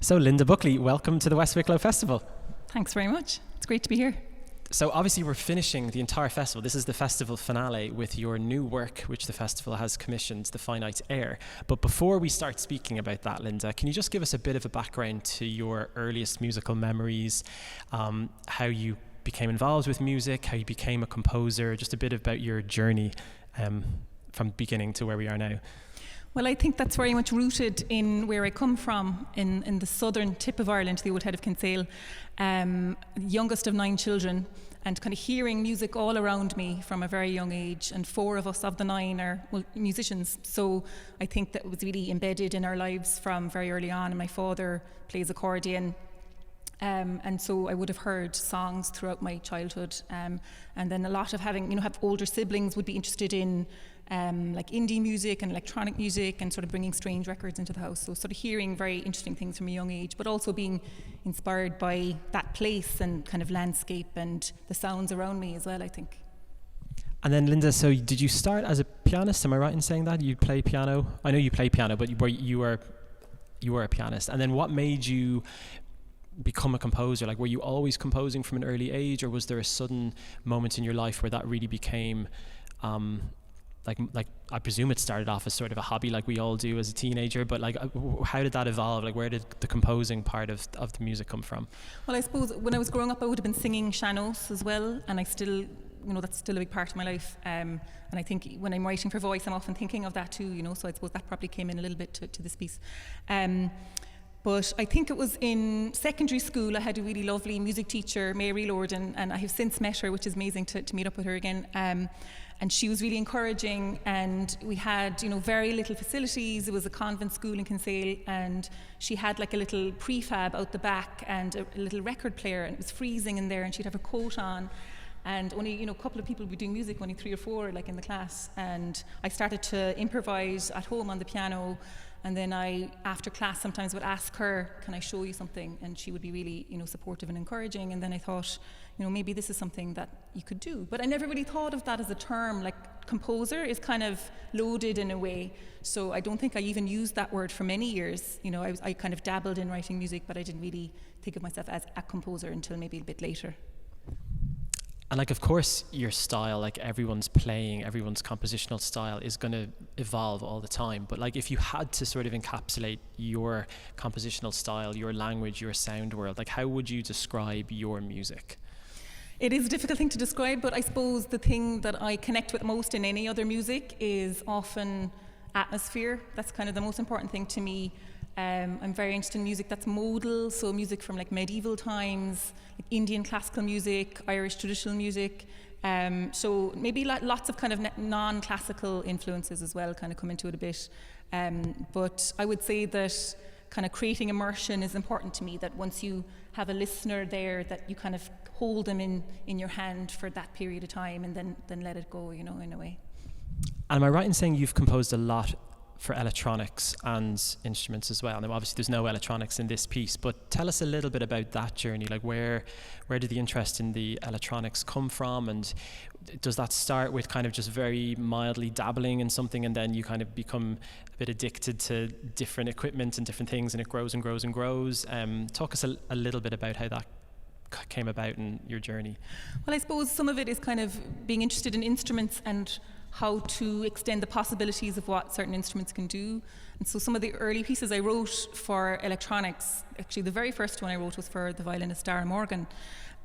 So Linda Buckley, welcome to the West Wicklow Festival. Thanks very much. It's great to be here. So obviously we're finishing the entire festival. This is the festival finale with your new work, which the festival has commissioned, the Finite Air. But before we start speaking about that, Linda, can you just give us a bit of a background to your earliest musical memories, how you became involved with music, how you became a composer, just a bit about your journey from beginning to where we are now? Well, I think that's very much rooted in where I come from, in the southern tip of Ireland, the old head of Kinsale, youngest of 9 children, and kind of hearing music all around me from a very young age. And 4 of us of the 9 are musicians. So I think that was really embedded in our lives from very early on. And my father plays accordion. And so I would have heard songs throughout my childhood. And then a lot of have older siblings would be interested in like indie music and electronic music and sort of bringing strange records into the house. So sort of hearing very interesting things from a young age, but also being inspired by that place and kind of landscape and the sounds around me as well, I think. And then Linda, so did you start as a pianist? Am I right in saying that? You play piano? I know you play piano, but you were a pianist. And then what made you become a composer? Like, were you always composing from an early age, or was there a sudden moment in your life where that really became like I presume it started off as sort of a hobby like we all do as a teenager, but like how did that evolve? Like, where did the composing part of the music come from? Well, I suppose when I was growing up I would have been singing sean-nós as well, and I still, that's still a big part of my life, and I think when I'm writing for voice I'm often thinking of that too, so I suppose that probably came in a little bit to this piece. But I think it was in secondary school I had a really lovely music teacher, Mary Lorden, and I have since met her, which is amazing to meet up with her again. And she was really encouraging, and we had, very little facilities. It was a convent school in Kinsale, and she had like a little prefab out the back and a little record player, and it was freezing in there, and she'd have her coat on. And only, a couple of people would be doing music, only 3 or 4 like in the class. And I started to improvise at home on the piano. And then I, after class, sometimes would ask her, can I show you something? And she would be really, supportive and encouraging. And then I thought, maybe this is something that you could do. But I never really thought of that as a term. Like, composer is kind of loaded in a way. So I don't think I even used that word for many years. I kind of dabbled in writing music, but I didn't really think of myself as a composer until maybe a bit later. And like, of course, your style, like everyone's compositional style is going to evolve all the time. But like, if you had to sort of encapsulate your compositional style, your language, your sound world, like how would you describe your music? It is a difficult thing to describe, but I suppose the thing that I connect with most in any other music is often atmosphere. That's kind of the most important thing to me. I'm very interested in music that's modal, so music from like medieval times, like Indian classical music, Irish traditional music. So maybe lots of kind of non-classical influences as well kind of come into it a bit. But I would say that kind of creating immersion is important to me, that once you have a listener there, that you kind of hold them in your hand for that period of time and then let it go, in a way. And am I right in saying you've composed a lot for electronics and instruments as well? Now, obviously there's no electronics in this piece, but tell us a little bit about that journey. Like, where did the interest in the electronics come from, and does that start with kind of just very mildly dabbling in something, and then you kind of become a bit addicted to different equipment and different things, and it grows and grows and grows? Talk us a little bit about how that came about in your journey. Well, I suppose some of it is kind of being interested in instruments and how to extend the possibilities of what certain instruments can do. And so some of the early pieces I wrote for electronics, actually the very first one I wrote was for the violinist Dara Morgan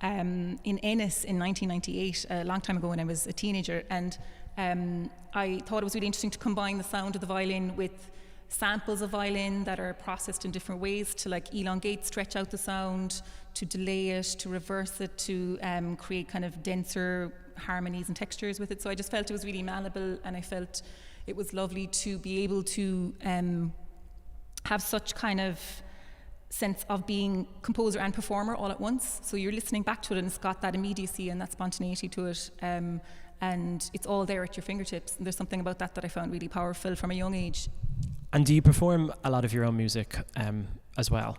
in Ennis in 1998, a long time ago when I was a teenager. And I thought it was really interesting to combine the sound of the violin with samples of violin that are processed in different ways to like elongate, stretch out the sound, to delay it, to reverse it, to create kind of denser harmonies and textures with it. So I just felt it was really malleable, and I felt it was lovely to be able to have such kind of sense of being composer and performer all at once. So you're listening back to it and it's got that immediacy and that spontaneity to it, and it's all there at your fingertips. And there's something about that I found really powerful from a young age. And do you perform a lot of your own music as well?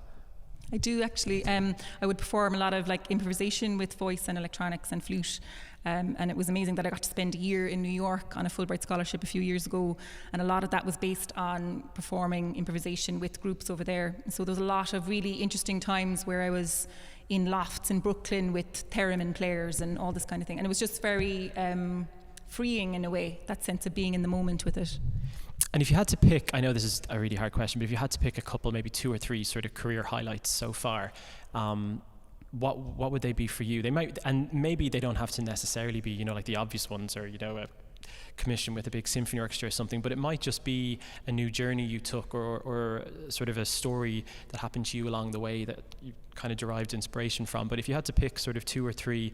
I do actually. I would perform a lot of like improvisation with voice and electronics and flute. And it was amazing that I got to spend a year in New York on a Fulbright scholarship a few years ago, and a lot of that was based on performing improvisation with groups over there. And so there was a lot of really interesting times where I was in lofts in Brooklyn with theremin players and all this kind of thing, and it was just very freeing in a way, that sense of being in the moment with it. And if you had to pick, I know this is a really hard question, but if you had to pick a couple, maybe 2 or 3 sort of career highlights so far, what would they be for you? They might, and maybe they don't have to necessarily be, you know, like the obvious ones, or, you know, a commission with a big symphony orchestra or something, but it might just be a new journey you took, or sort of a story that happened to you along the way that you kind of derived inspiration from. But if you had to pick sort of 2 or 3,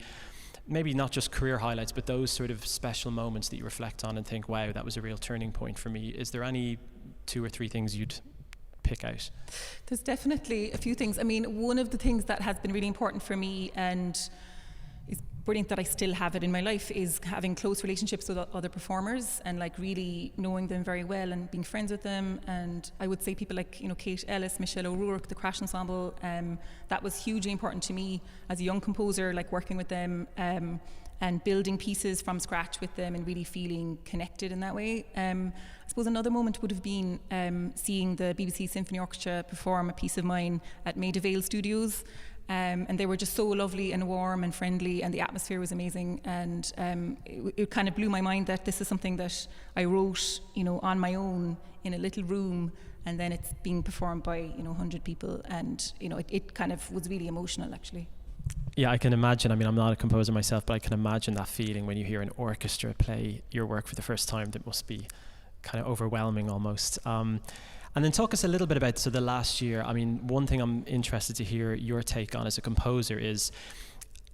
maybe not just career highlights, but those sort of special moments that you reflect on and think, wow, that was a real turning point for me, is there any 2 or 3 things you'd pick out? There's definitely a few things. I mean, one of the things that has been really important for me, and is brilliant that I still have it in my life, is having close relationships with other performers and like really knowing them very well and being friends with them. And I would say people like, you know, Kate Ellis, Michelle O'Rourke, the Crash Ensemble, that was hugely important to me as a young composer, like working with them and building pieces from scratch with them and really feeling connected in that way. I suppose another moment would have been seeing the BBC Symphony Orchestra perform a piece of mine at Maida Vale Studios. And they were just so lovely and warm and friendly, and the atmosphere was amazing. And it kind of blew my mind that this is something that I wrote, you know, on my own in a little room, and then it's being performed by, you know, 100 people. And, you know, it kind of was really emotional, actually. Yeah, I can imagine. I mean, I'm not a composer myself, but I can imagine that feeling when you hear an orchestra play your work for the first time. That must be kind of overwhelming almost. And then talk us a little bit about, so the last year, I mean, one thing I'm interested to hear your take on as a composer is,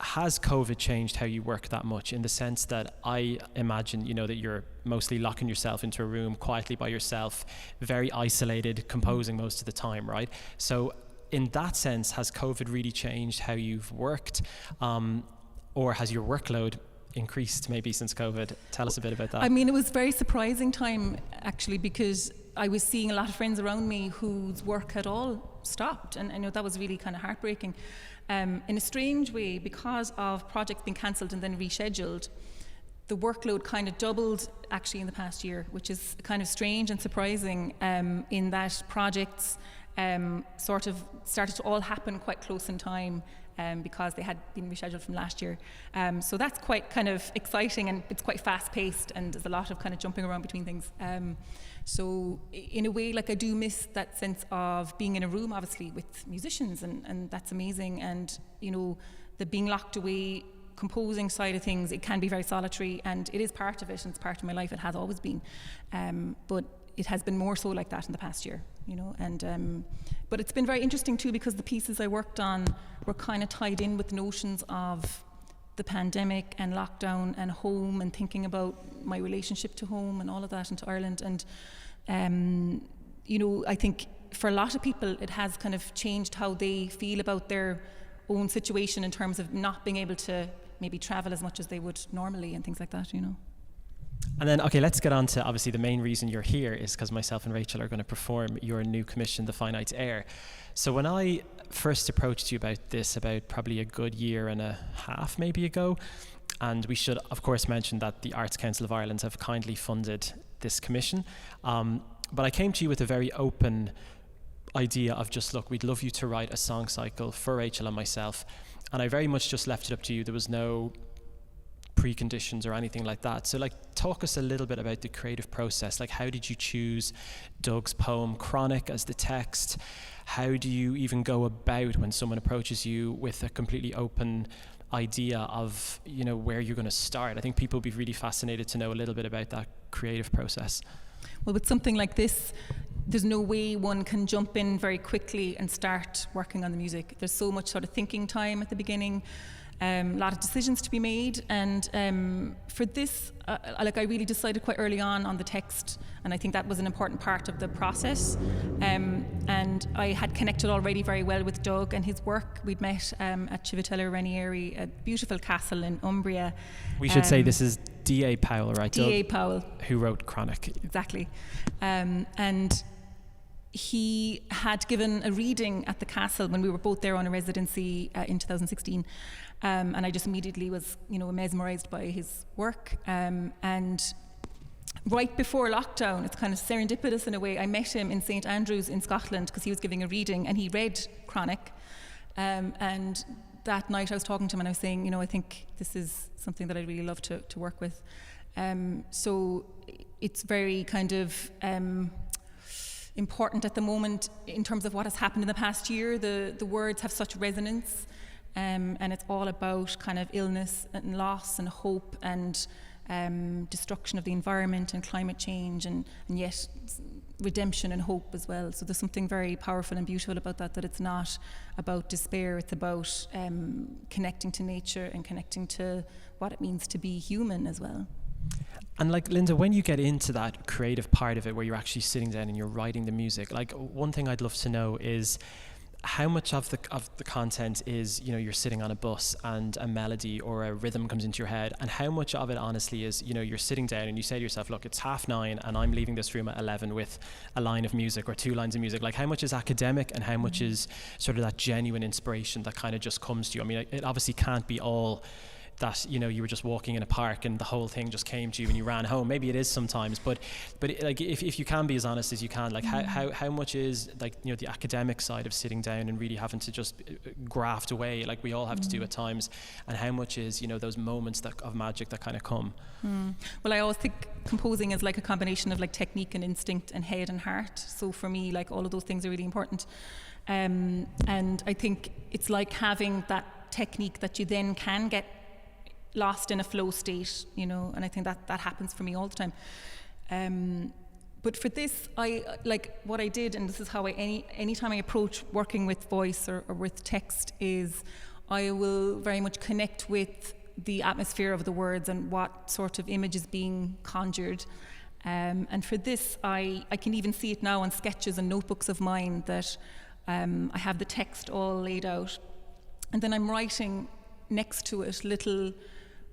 has COVID changed how you work that much, in the sense that I imagine, you know, that you're mostly locking yourself into a room quietly by yourself, very isolated, composing most of the time, right? So in that sense, has COVID really changed how you've worked, or has your workload increased maybe since COVID? Tell us a bit about that. I mean, it was a very surprising time, actually, because I was seeing a lot of friends around me whose work had all stopped, and I know that was really kind of heartbreaking. In a strange way, because of projects being cancelled and then rescheduled, the workload kind of doubled actually in the past year, which is kind of strange and surprising, in that projects sort of started to all happen quite close in time, because they had been rescheduled from last year. So that's quite kind of exciting, and it's quite fast paced, and there's a lot of kind of jumping around between things. So in a way, like, I do miss that sense of being in a room, obviously, with musicians, and that's amazing. And, you know, the being locked away, composing side of things, it can be very solitary, and it is part of it, and it's part of my life. It has always been. But it has been more so like that in the past year, you know. And but it's been very interesting too, because the pieces I worked on were kind of tied in with notions of the pandemic and lockdown and home, and thinking about my relationship to home and all of that, and to Ireland. And you know, I think for a lot of people it has kind of changed how they feel about their own situation, in terms of not being able to maybe travel as much as they would normally and things like that, you know. And then, okay, let's get on to, obviously, the main reason you're here is because myself and Rachel are going to perform your new commission, The Finite Air. So when I first approached you about this, about probably a good year and a half maybe ago, and we should, of course, mention that the Arts Council of Ireland have kindly funded this commission, but I came to you with a very open idea of just, look, we'd love you to write a song cycle for Rachel and myself, and I very much just left it up to you. There was no preconditions or anything like that. So, like, talk us a little bit about the creative process. Like, how did you choose Doug's poem Chronic as the text? How do you even go about when someone approaches you with a completely open idea of, you know, where you're going to start? I think people would be really fascinated to know a little bit about that creative process. Well, with something like this, there's no way one can jump in very quickly and start working on the music. There's so much sort of thinking time at the beginning, a lot of decisions to be made, and for this, like, I really decided quite early on the text, and I think that was an important part of the process. And I had connected already very well with Doug and his work. We'd met at Civitella Ranieri, a beautiful castle in Umbria. We should say this is D.A Powell, right? D.A Powell, who wrote Chronic. Exactly, and he had given a reading at the castle when we were both there on a residency in 2016, and I just immediately was, mesmerised by his work. And right before lockdown, it's kind of serendipitous in a way, I met him in St Andrews in Scotland because he was giving a reading and he read Chronic. And that night I was talking to him and I was saying, I think this is something that I'd really love to work with. So it's very kind of important at the moment in terms of what has happened in the past year. The words have such resonance, and it's all about kind of illness and loss and hope and destruction of the environment and climate change, and yet redemption and hope as well. So there's something very powerful and beautiful about that it's not about despair, it's about connecting to nature and connecting to what it means to be human as well. And like, Linda, when you get into that creative part of it where you're actually sitting down and you're writing the music, like, one thing I'd love to know is how much of the content is, you're sitting on a bus and a melody or a rhythm comes into your head, and how much of it honestly is, you're sitting down and you say to yourself, look, it's 9:30 and I'm leaving this room at 11 with a line of music or 2 lines of music. Like, how much is academic and how much is sort of that genuine inspiration that kind of just comes to you? I mean, it obviously can't be all that, you were just walking in a park and the whole thing just came to you and you ran home. Maybe it is sometimes, but like, if you can be as honest as you can, like, how much is, like, the academic side of sitting down and really having to just graft away, like we all have to do at times, and how much is, those moments of magic that kind of come? Well, I always think composing is like a combination of like technique and instinct and head and heart. So for me, like, all of those things are really important. And I think it's like having that technique that you then can get lost in a flow state, and I think that happens for me all the time. But for this, I like what I did, and this is how anytime I approach working with voice or with text, is I will very much connect with the atmosphere of the words and what sort of image is being conjured. And for this, I can even see it now on sketches and notebooks of mine that I have the text all laid out, and then I'm writing next to it little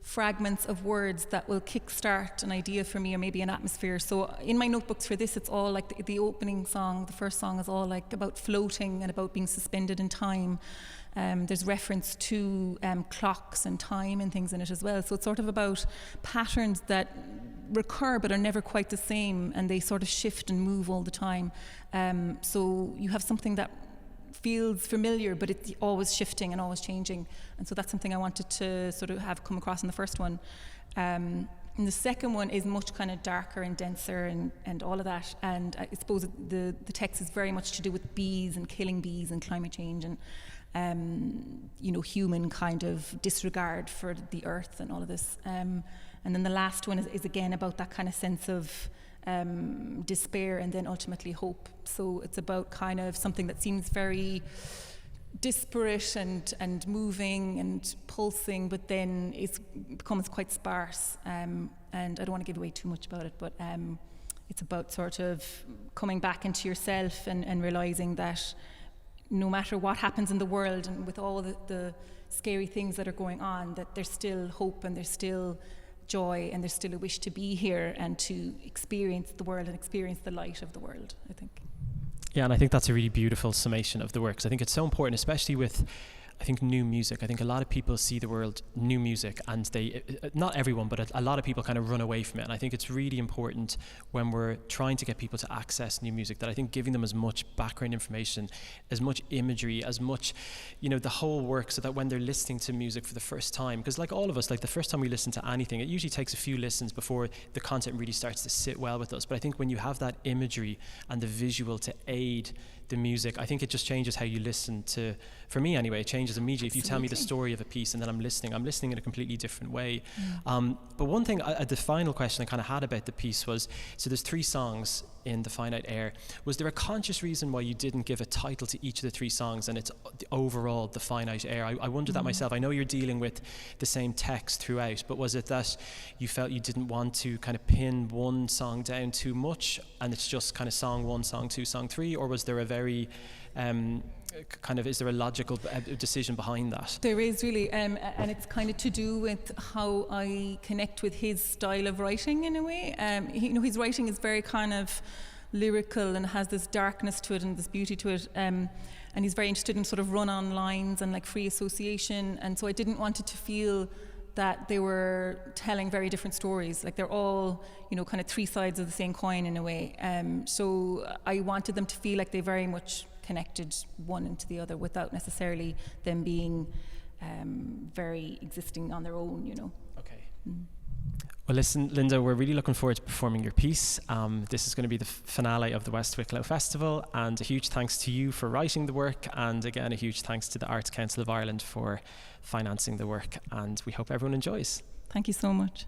fragments of words that will kickstart an idea for me, or maybe an atmosphere. So in my notebooks for this, it's all like the opening song, the first song is all like about floating and about being suspended in time. There's reference to clocks and time and things in it as well. So it's sort of about patterns that recur but are never quite the same, and they sort of shift and move all the time. So you have something that feels familiar, but it's always shifting and always changing. And so that's something I wanted to sort of have come across in the first one. And the second one is much kind of darker and denser and all of that. And I suppose the text is very much to do with bees and killing bees and climate change and, human kind of disregard for the earth and all of this. And then the last one is again about that kind of sense of despair and then ultimately hope. So it's about kind of something that seems very disparate and moving and pulsing, but then it becomes quite sparse. And I don't want to give away too much about it, but it's about sort of coming back into yourself and realizing that no matter what happens in the world and with all the scary things that are going on, that there's still hope and there's still joy and there's still a wish to be here and to experience the world and experience the light of the world, I think. Yeah, and I think that's a really beautiful summation of the work, because I think it's so important, especially with, I think, new music. I think a lot of people see the world new music and they, not everyone, but a lot of people kind of run away from it. And I think it's really important when we're trying to get people to access new music that I think giving them as much background information, as much imagery, as much, the whole work, so that when they're listening to music for the first time, because like all of us, like the first time we listen to anything, it usually takes a few listens before the content really starts to sit well with us. But I think when you have that imagery and the visual to aid the music, I think it just changes how you listen to, for me anyway, it changes immediately. If you tell me the story of a piece and then I'm listening in a completely different way. But one thing, the final question I kind of had about the piece was, so there's 3 songs in the Finite Air. Was there a conscious reason why you didn't give a title to each of the 3 songs and it's overall the Finite Air? I wondered that myself. I know you're dealing with the same text throughout, but was it that you felt you didn't want to kind of pin one song down too much and it's just kind of song 1, song 2, song 3, or was there a very is there a logical decision behind that? There is really, and it's kind of to do with how I connect with his style of writing in a way. His writing is very kind of lyrical and has this darkness to it and this beauty to it. And he's very interested in sort of run-on lines and like free association. And so I didn't want it to feel that they were telling very different stories. Like they're all, you know, kind of three sides of the same coin in a way. So I wanted them to feel like they very much connected one into the other without necessarily them being very existing on their own, you know. Okay. Well, listen, Linda, we're really looking forward to performing your piece. This is going to be the finale of the West Wicklow Festival, and a huge thanks to you for writing the work, and again, a huge thanks to the Arts Council of Ireland for financing the work, and we hope everyone enjoys. Thank you so much.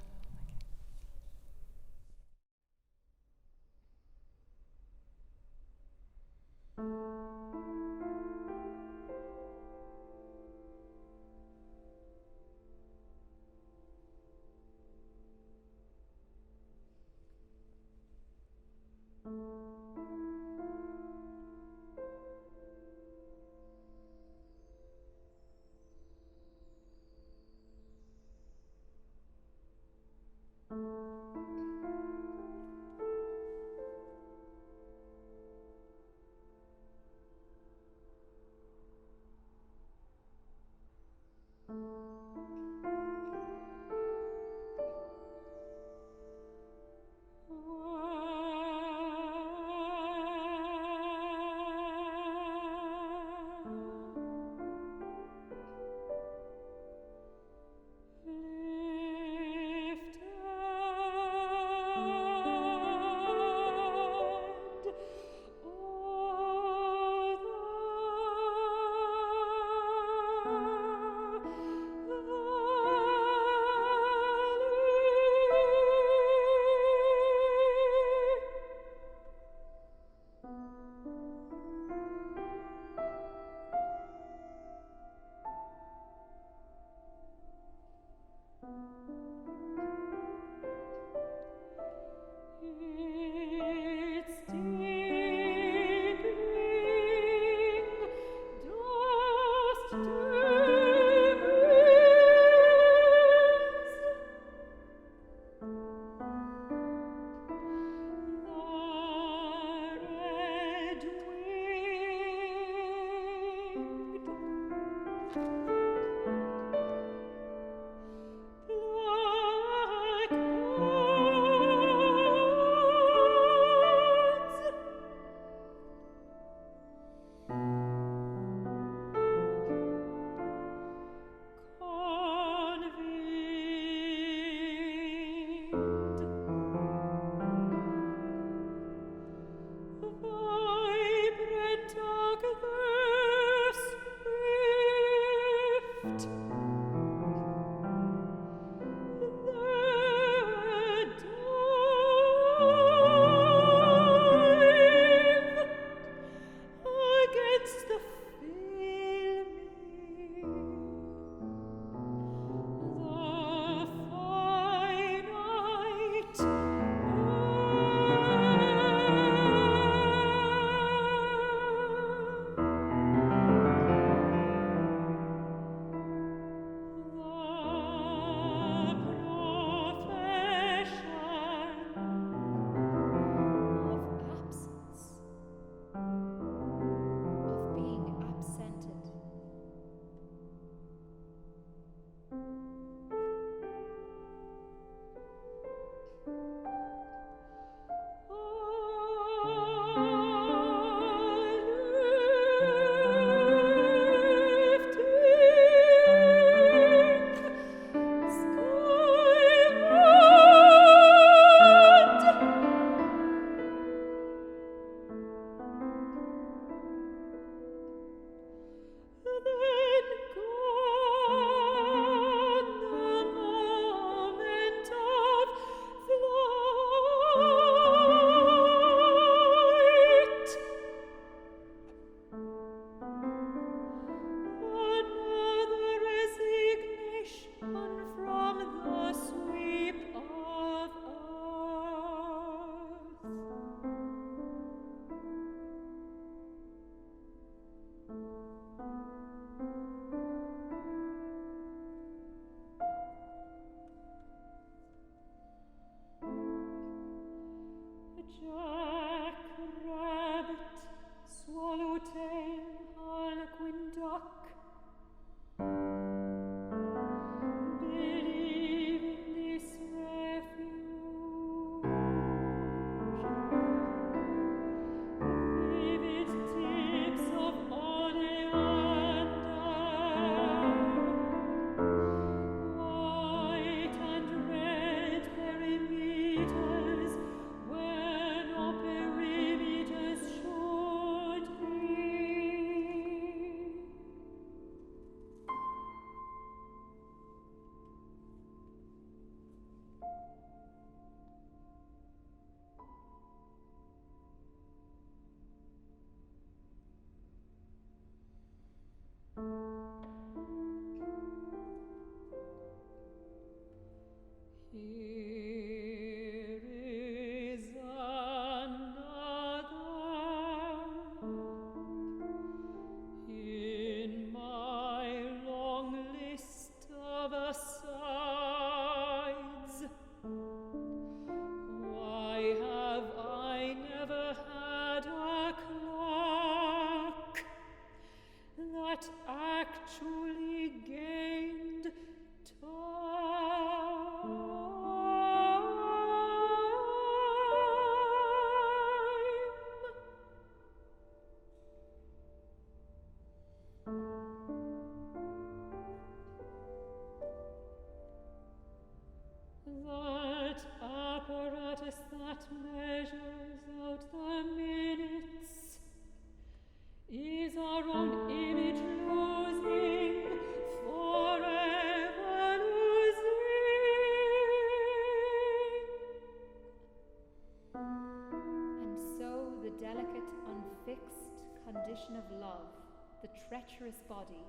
Treacherous body,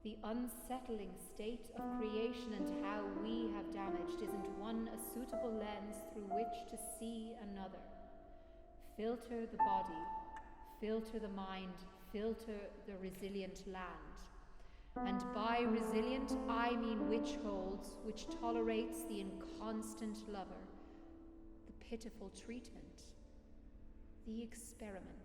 the unsettling state of creation and how we have damaged, isn't one a suitable lens through which to see another? Filter the body, filter the mind, filter the resilient land. And by resilient, I mean which holds, which tolerates the inconstant lover, the pitiful treatment, the experiment.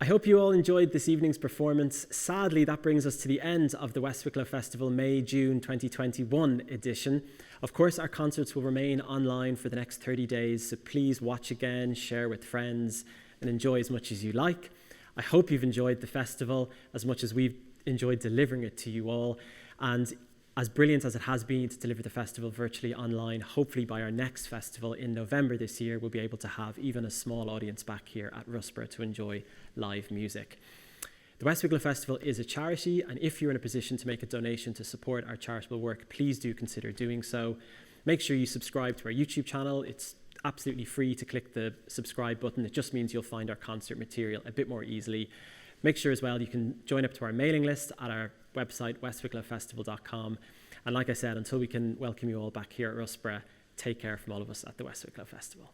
I hope you all enjoyed this evening's performance. Sadly, that brings us to the end of the West Wicklow Festival May-June 2021 edition. Of course, our concerts will remain online for the next 30 days, so please watch again, share with friends, and enjoy as much as you like. I hope you've enjoyed the festival as much as we've enjoyed delivering it to you all. And as brilliant as it has been to deliver the festival virtually online, hopefully by our next festival in November this year, we'll be able to have even a small audience back here at Rusborough to enjoy live music. The West Wicklow Festival is a charity, and if you're in a position to make a donation to support our charitable work, please do consider doing so. Make sure you subscribe to our YouTube channel. It's absolutely free to click the subscribe button. It just means you'll find our concert material a bit more easily. Make sure as well you can join up to our mailing list at our website, westwicklowfestival.com. And like I said, until we can welcome you all back here at Rusborough, take care from all of us at the West Wicklow Festival.